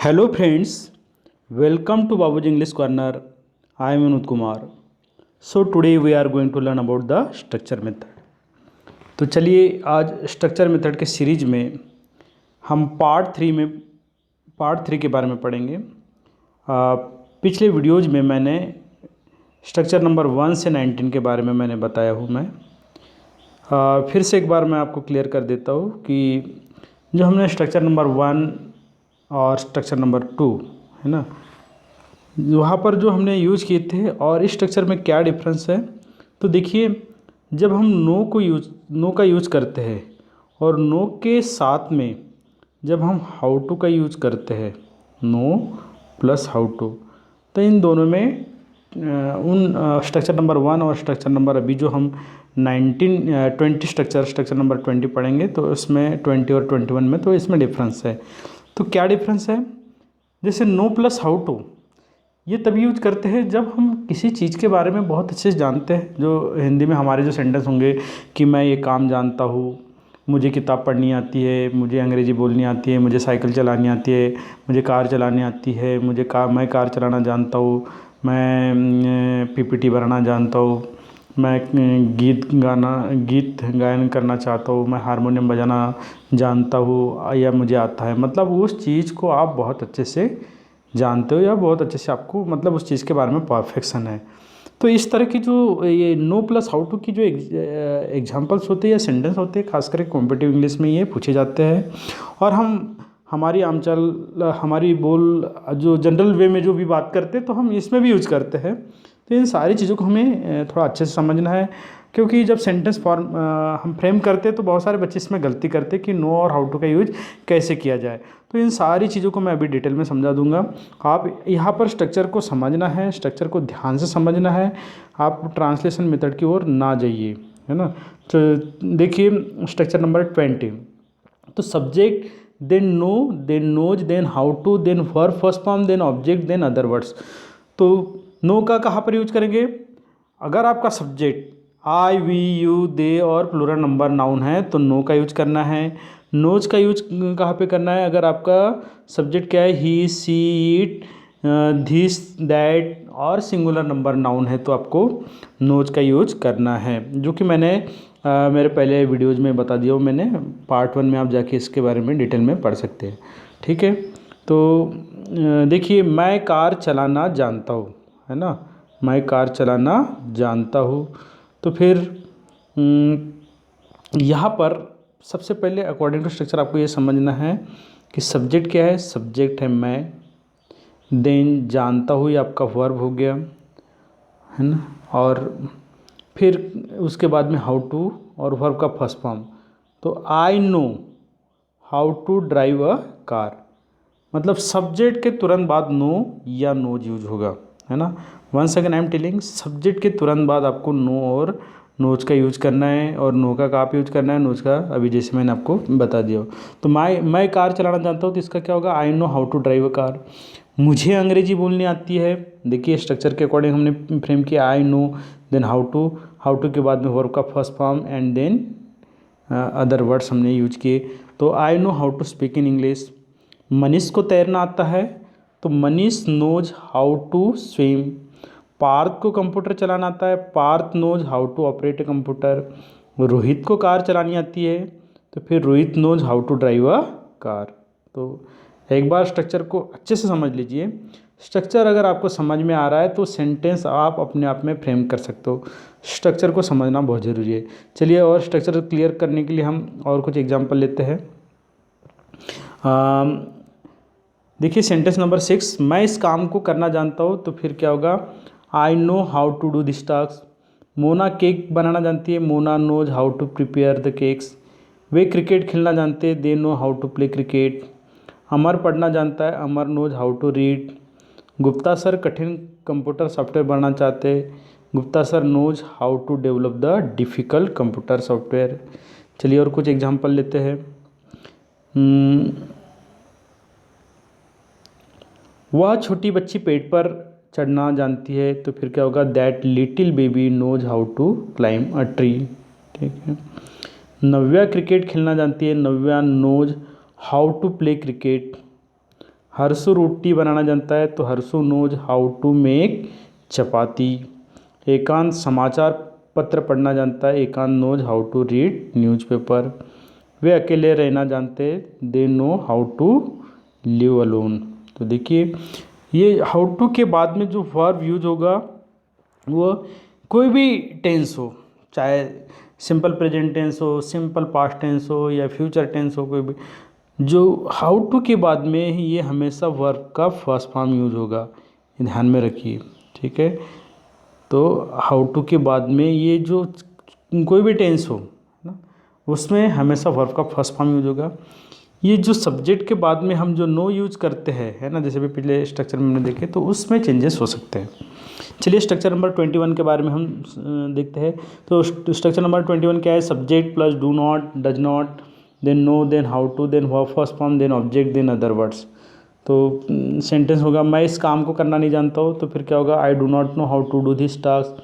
Hello friends, welcome to Babuji English Corner. I am Vinod Kumar. So today we are going to learn about the structure method. तो चलिए आज structure method के series में हम part three के बारे में पढ़ेंगे। पिछले वीडियोज़ में मैंने स्ट्रक्चर नंबर 1 से 19 के बारे में मैंने बताया हूँ। मैं फिर से एक बार मैं आपको क्लियर कर देता हूँ कि जो हमने स्ट्रक्चर नंबर 1 और स्ट्रक्चर नंबर 2 है ना, वहाँ पर जो हमने यूज़ किए थे और इस स्ट्रक्चर में क्या डिफरेंस है। तो देखिए, जब हम नो का यूज़ करते हैं और नो के साथ में जब हम हाउ टू का यूज़ करते हैं, नो प्लस हाउ टू, तो इन दोनों में उन स्ट्रक्चर नंबर 1 और स्ट्रक्चर नंबर अभी जो हम 20 स्ट्रक्चर नंबर 20 पढ़ेंगे, तो इसमें 20 और 21 में तो इसमें डिफरेंस है। तो क्या डिफरेंस है? जैसे नो प्लस हाउ टू ये तभी यूज करते हैं जब हम किसी चीज़ के बारे में बहुत अच्छे से जानते हैं। जो हिंदी में हमारे जो सेंटेंस होंगे कि मैं ये काम जानता हूँ, मुझे किताब पढ़नी आती है, मुझे अंग्रेज़ी बोलनी आती है, मुझे साइकिल चलानी आती है, मुझे कार चलानी आती है, मैं कार चलाना जानता हूँ, मैं पीपीटी बनाना जानता हूँ, मैं गीत गायन करना चाहता हूँ, मैं हारमोनियम बजाना जानता हूँ या मुझे आता है। मतलब उस चीज़ को आप बहुत अच्छे से जानते हो या बहुत अच्छे से आपको मतलब उस चीज़ के बारे में परफेक्शन है। तो इस तरह की जो ये नो प्लस हाउ टू की जो एग्जांपल्स होते हैं या सेंटेंस होते हैं, खासकर कॉम्पिटिटिव इंग्लिश में ये पूछे जाते हैं। और हमारी हमारी बोल जो जनरल वे में जो भी बात करते हैं तो हम इसमें भी यूज करते हैं। तो इन सारी चीज़ों को हमें थोड़ा अच्छे से समझना है, क्योंकि जब सेंटेंस फॉर्म हम फ्रेम करते हैं तो बहुत सारे बच्चे इसमें गलती करते हैं कि नो और हाउ टू का यूज कैसे किया जाए। तो इन सारी चीज़ों को मैं अभी डिटेल में समझा दूंगा। आप यहाँ पर स्ट्रक्चर को समझना है, स्ट्रक्चर को ध्यान से समझना है, आप ट्रांसलेशन मेथड की ओर ना जाइए, है ना। तो देखिए स्ट्रक्चर नंबर 20, तो subject, then know, then knows, then how to, then verb first form, then object, then other words. तो नो का कहाँ पर यूज करेंगे? अगर आपका subject I, we, you, they और प्लूरल नंबर नाउन है तो नो का यूज करना है। नोज का यूज कहाँ पे करना है? अगर आपका सब्जेक्ट क्या है, ही, सी, इट, धिस, दैट और सिंगुलर नंबर नाउन है तो आपको नोज का यूज करना है, जो कि मैंने मेरे पहले वीडियोज़ में बता दिया हूँ। मैंने पार्ट 1 में आप जाके इसके बारे में डिटेल में पढ़ सकते हैं, ठीक है। तो देखिए, मैं कार चलाना जानता हूँ, है ना, मैं कार चलाना जानता हूँ। तो फिर यहाँ पर सबसे पहले अकॉर्डिंग टू स्ट्रक्चर आपको ये समझना है कि सब्जेक्ट क्या है। सब्जेक्ट है मैं, देन जानता हूँ ये आपका वर्ब हो गया, है ना, और फिर उसके बाद में हाउ टू और वर्ब का फर्स्ट फॉर्म। तो I know how to drive a car, मतलब सब्जेक्ट के तुरंत बाद नो या नोज यूज होगा, है ना। Once again I am telling, subject के तुरंत बाद आपको नो और नोज का यूज करना है। और नो का कहाँ पे यूज करना है? नोज का अभी जैसे मैंने आपको बता दिया। तो मैं कार चलाना जानता हूँ तो इसका क्या होगा? I know how to drive a car. मुझे अंग्रेजी बोलनी आती है, देखिए स्ट्रक्चर के अकॉर्डिंग हमने फ्रेम किया, I know, then how to के बाद में वर्ब का first form and then other words हमने यूज किए। तो I know how to speak in English. Manish को तैरना आता है तो Manish knows how to swim. Parth को कंप्यूटर चलाना आता है, Parth knows how to operate a computer. Rohit को कार चलानी आती है तो फिर Rohit knows how to drive a car. तो एक बार स्ट्रक्चर को अच्छे से समझ लीजिए। स्ट्रक्चर अगर आपको समझ में आ रहा है तो सेंटेंस आप अपने आप में फ्रेम कर सकते हो। स्ट्रक्चर को समझना बहुत ज़रूरी है। चलिए, और स्ट्रक्चर क्लियर करने के लिए हम और कुछ एग्जाम्पल लेते हैं। देखिए सेंटेंस नंबर 6, मैं इस काम को करना जानता हूँ तो फिर क्या होगा? I know how to do this task. Mona cake बनाना जानती है, Mona knows how to prepare the cakes. वे क्रिकेट खेलना जानते हैं, they know how to play cricket. Amar पढ़ना जानता है, Amar knows how to read. Gupta sir कठिन कंप्यूटर सॉफ्टवेयर बनाना चाहते हैं, Gupta sir knows how to develop the difficult computer software. चलिए और कुछ एग्जांपल लेते हैं। वह छोटी बच्ची पेड़ पर चढ़ना जानती है तो फिर क्या होगा? That little baby knows how to climb a tree, ठीक है। नव्या क्रिकेट खेलना जानती है, Navya knows how to play cricket. Harshu रोटी बनाना जानता है तो Harshu knows how to make chapati. Ekant समाचार पत्र पढ़ना जानता है, Ekant knows how to read newspaper. वे अकेले रहना जानते, they know how to live alone. तो देखिए ये हाउ टू के बाद में जो वर्ब यूज होगा वो कोई भी टेंस हो, चाहे सिंपल प्रेजेंट टेंस हो, सिंपल पास्ट टेंस हो या फ्यूचर टेंस हो, कोई भी जो हाउ टू के बाद में ही ये हमेशा वर्ब का फर्स्ट फॉर्म यूज होगा, ये ध्यान में रखिए। ठीक है, तो हाउ टू के बाद में ये जो कोई भी टेंस हो ना उसमें हमेशा वर्ब का फर्स्ट फॉर्म यूज होगा। ये जो सब्जेक्ट के बाद में हम जो नो यूज करते हैं है ना, जैसे भी पिछले स्ट्रक्चर में हमने देखे, तो उसमें चेंजेस हो सकते हैं। चलिए स्ट्रक्चर नंबर 21 के बारे में हम देखते हैं। तो स्ट्रक्चर नंबर 21 क्या है? Subject plus do not, does not, then know, then how to, then verb first form, then object, then other words. तो सेंटेंस होगा मैं इस काम को करना नहीं जानता हूँ, तो फिर क्या होगा? I do not know how to do this task.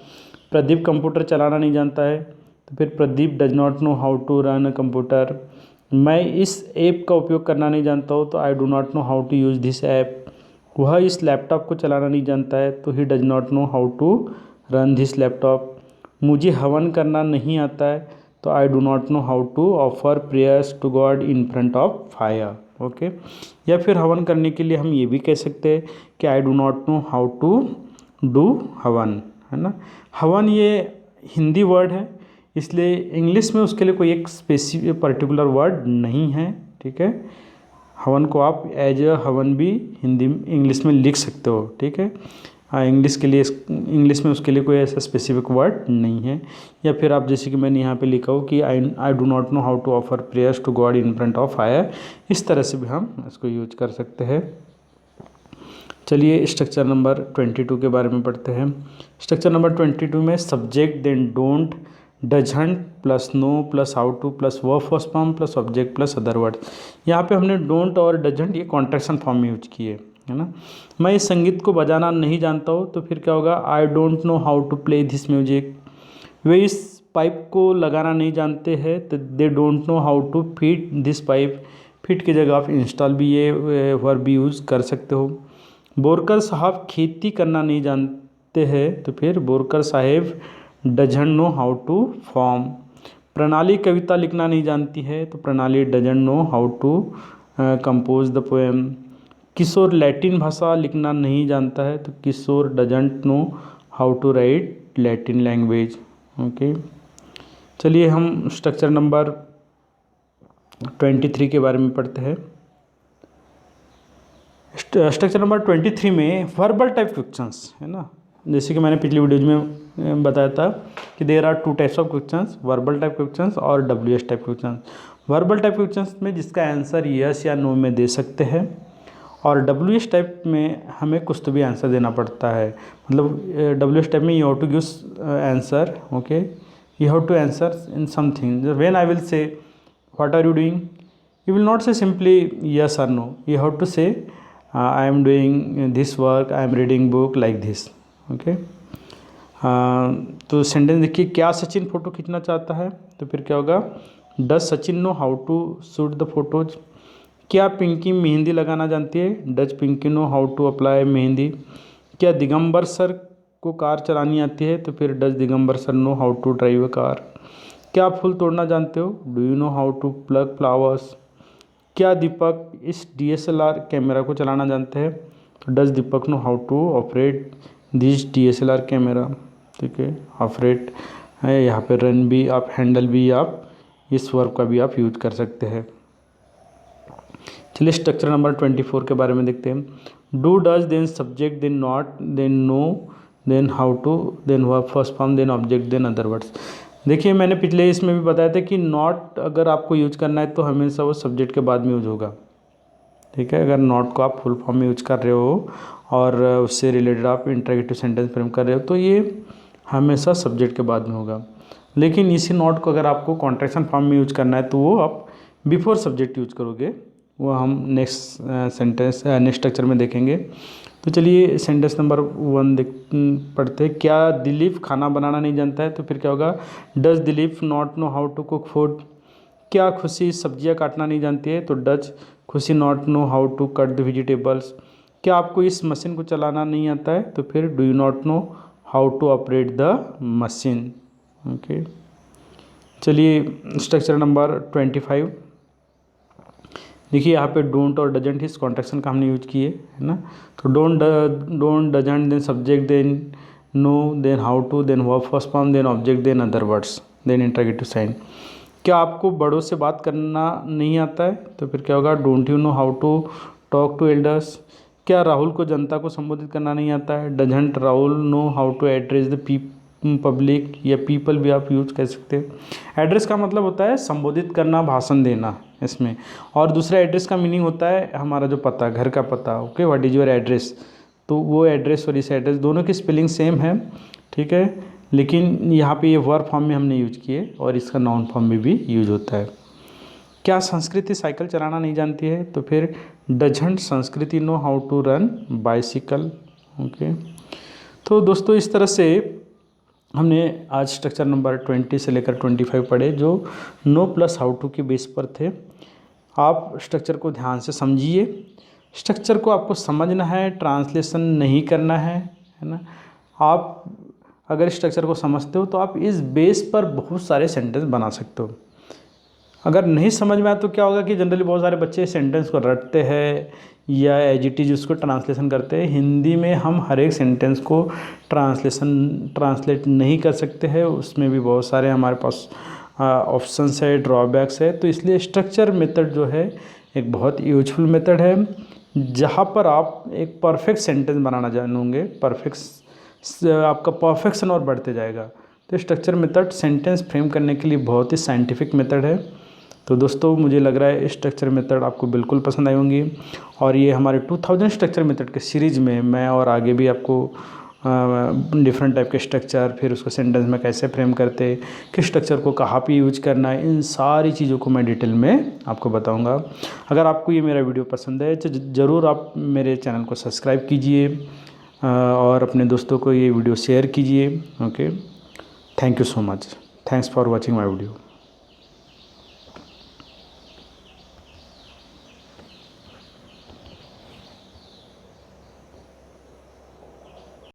Pradeep computer चलाना नहीं जानता है, तो फिर Pradeep does not know how to run a computer. मैं इस ऐप का उपयोग करना नहीं जानता हूँ, तो I do not know how to use this app. वह इस लैपटॉप को चलाना नहीं जानता है, तो he does not know how to run this laptop. मुझे हवन करना नहीं आता है, तो I do not know how to offer prayers to God in front of fire. Okay, या फिर हवन करने के लिए हम ये भी कह सकते हैं कि I do not know how to do havan, है ना। हवन ये हिंदी वर्ड है, इसलिए इंग्लिश में उसके लिए कोई एक स्पेसिफिक पर्टिकुलर वर्ड नहीं है। ठीक है, हवन को आप एज अ हवन भी हिंदी इंग्लिश में लिख सकते हो। ठीक है, हाँ, इंग्लिश में उसके लिए कोई ऐसा स्पेसिफिक वर्ड नहीं है। या फिर आप जैसे कि मैंने यहाँ पे लिखा हो कि I do not know how to offer prayers to God in front of fire, इस तरह से भी हम इसको यूज कर सकते हैं। चलिए स्ट्रक्चर नंबर 22 के बारे में पढ़ते हैं। स्ट्रक्चर नंबर 22 में subject, then don't, doesn't plus know plus how to plus verb first form plus object plus other word. यहाँ पे हमने डोंट और डजंट ये कॉन्ट्रैक्शन फॉर्म में यूज किए, है ना। मैं इस संगीत को बजाना नहीं जानता हूँ, तो फिर क्या होगा? I don't know how to play this music. वे इस पाइप को लगाना नहीं जानते हैं, तो they don't know how to fit this pipe. Fit की जगह आप इंस्टॉल भी ये वर्ब भी यूज़ कर सकते हो। बोरकर साहब खेती करना नहीं जानते हैं, तो फिर बोरकर साहेब doesn't know how to form. Pranali कविता लिखना नहीं जानती है, तो Pranali doesn't know how to compose the poem. Kishor Latin भाषा लिखना नहीं जानता है, तो Kishor doesn't know how to write Latin language. Okay, चलिए हम स्ट्रक्चर नंबर 23 के बारे में पढ़ते हैं। स्ट्रक्चर नंबर 23 में वर्बल टाइप क्वेश्चंस, है ना। जैसे कि मैंने पिछली वीडियोज में बताया था कि there are 2 types of questions, verbal type questions और WH type questions. Verbal type questions में जिसका आंसर यस या नो में दे सकते हैं, और WH टाइप में हमें कुछ तो भी आंसर देना पड़ता है। मतलब WH टाइप में you have to give answer, okay, you have to answer in something. When I will say what are you doing, you will not say simply yes और no, you have to say I am doing this work, I am reading book, like this. Okay, तो sentence देखिए, क्या Sachin photo खींचना चाहता है, तो फिर क्या होगा? Does Sachin know how to shoot the photos. क्या पिंकी मेहंदी लगाना जानती है? Does Pinky know how to apply mehndi. क्या दिगंबर सर को कार चलानी आती है, तो फिर does Digambar sir know how to drive a car. क्या फूल तोड़ना जानते हो? Do you know how to plug flowers. क्या दीपक इस DSLR कैमरा को चलाना जानते हैं, तो does Deepak know how to operate this DSLR camera. ठीक है, ऑपरेट है, यहाँ पे रन भी आप, हैंडल भी आप, इस वर्ब का भी आप यूज कर सकते हैं। चलिए स्ट्रक्चर नंबर 24 के बारे में देखते हैं। Do, does, then subject, then not, then know, then how to, then verb first form, then object, then other words. देखिए मैंने पिछले इसमें भी बताया था कि नॉट अगर आपको यूज करना है तो हमेशा वो सब्जेक्ट के बाद में यूज होगा। ठीक है, अगर नॉट को आप फुल फॉर्म में यूज कर रहे हो और उससे रिलेटेड आप इंटरोगेटिव सेंटेंस फ्रेम कर रहे हो, तो ये हमेशा सब्जेक्ट के बाद में होगा। लेकिन इसी नॉट को अगर आपको कॉन्ट्रैक्शन फॉर्म में यूज करना है, तो वो आप बिफोर सब्जेक्ट यूज करोगे, वो हम नेक्स्ट स्ट्रक्चर में देखेंगे। तो चलिए सेंटेंस नंबर 1 पढ़ते हैं। क्या दिलीप खाना बनाना नहीं जानता है, तो फिर क्या होगा? Does Dilip not know how to cook food. क्या खुशी सब्जियां काटना नहीं जानती है? तो does Khushi not know how to cut the vegetables. क्या आपको इस मशीन को चलाना नहीं आता है? तो फिर do you not know how to operate the machine. Okay, चलिए स्ट्रक्चर नंबर 25। देखिए यहाँ पे डोंट और डजेंट इस कॉन्ट्रैक्शन का हमने यूज किए है ना। तो don't doesn't then subject then know then how to then verb first form then object then other words then interrogative sign. क्या आपको बड़ों से बात करना नहीं आता है? तो फिर क्या होगा? Don't you know how to talk to elders. क्या राहुल को जनता को संबोधित करना नहीं आता है? Doesn't Rahul know how to address the public या पीपल भी आप यूज कर सकते हैं। एड्रेस का मतलब होता है संबोधित करना, भाषण देना इसमें। और दूसरा एड्रेस का मीनिंग होता है हमारा जो पता, घर का पता। Okay, what is your address. तो वो एड्रेस और इस एड्रेस दोनों की स्पेलिंग सेम है, ठीक है, लेकिन यहाँ पे ये वर्ब फॉर्म में हमने यूज किए और इसका नाउन फॉर्म में भी यूज होता है। क्या संस्कृति साइकिल चलाना नहीं जानती है? तो फिर doesn't Sanskriti know how to run bicycle. Okay, तो दोस्तों इस तरह से हमने आज स्ट्रक्चर नंबर 20 से लेकर 25 पढ़े, जो नो प्लस हाउ टू के बेस पर थे। आप स्ट्रक्चर को ध्यान से समझिए। स्ट्रक्चर को आपको समझना है, ट्रांसलेशन नहीं करना है ना। आप अगर स्ट्रक्चर को समझते हो तो आप इस बेस पर बहुत सारे सेंटेंस बना सकते हो। अगर नहीं समझ में आए तो क्या होगा कि जनरली बहुत सारे बच्चे सेंटेंस को रटते हैं या एज इट इज़ उसको ट्रांसलेशन करते हैं। हिंदी में हम हर एक सेंटेंस को ट्रांसलेट नहीं कर सकते हैं, उसमें भी बहुत सारे हमारे पास ऑप्शंस है, ड्रॉबैक्स है। तो इसलिए स्ट्रक्चर मेथड जो है एक बहुत यूजफुल मेथड है, जहाँ पर आप एक परफेक्ट सेंटेंस बनाना जानोगे, आपका परफेक्शन और बढ़ते जाएगा। तो स्ट्रक्चर मेथड सेंटेंस फ्रेम करने के लिए बहुत ही साइंटिफिक मेथड है। तो दोस्तों मुझे लग रहा है स्ट्रक्चर मेथड आपको बिल्कुल पसंद आई होंगी। और ये हमारे 2000 स्ट्रक्चर मेथड के सीरीज़ में मैं और आगे भी आपको डिफरेंट टाइप के स्ट्रक्चर, फिर उसको सेंटेंस में कैसे फ्रेम करते, किस स्ट्रक्चर को कहाँ पे यूज करना है, इन सारी चीज़ों को मैं डिटेल में आपको बताऊंगा। अगर आपको ये मेरा वीडियो पसंद है तो ज़रूर आप मेरे चैनल को सब्सक्राइब कीजिए और अपने दोस्तों को ये वीडियो शेयर कीजिए। Okay, thank you so much. Thanks for watching my video.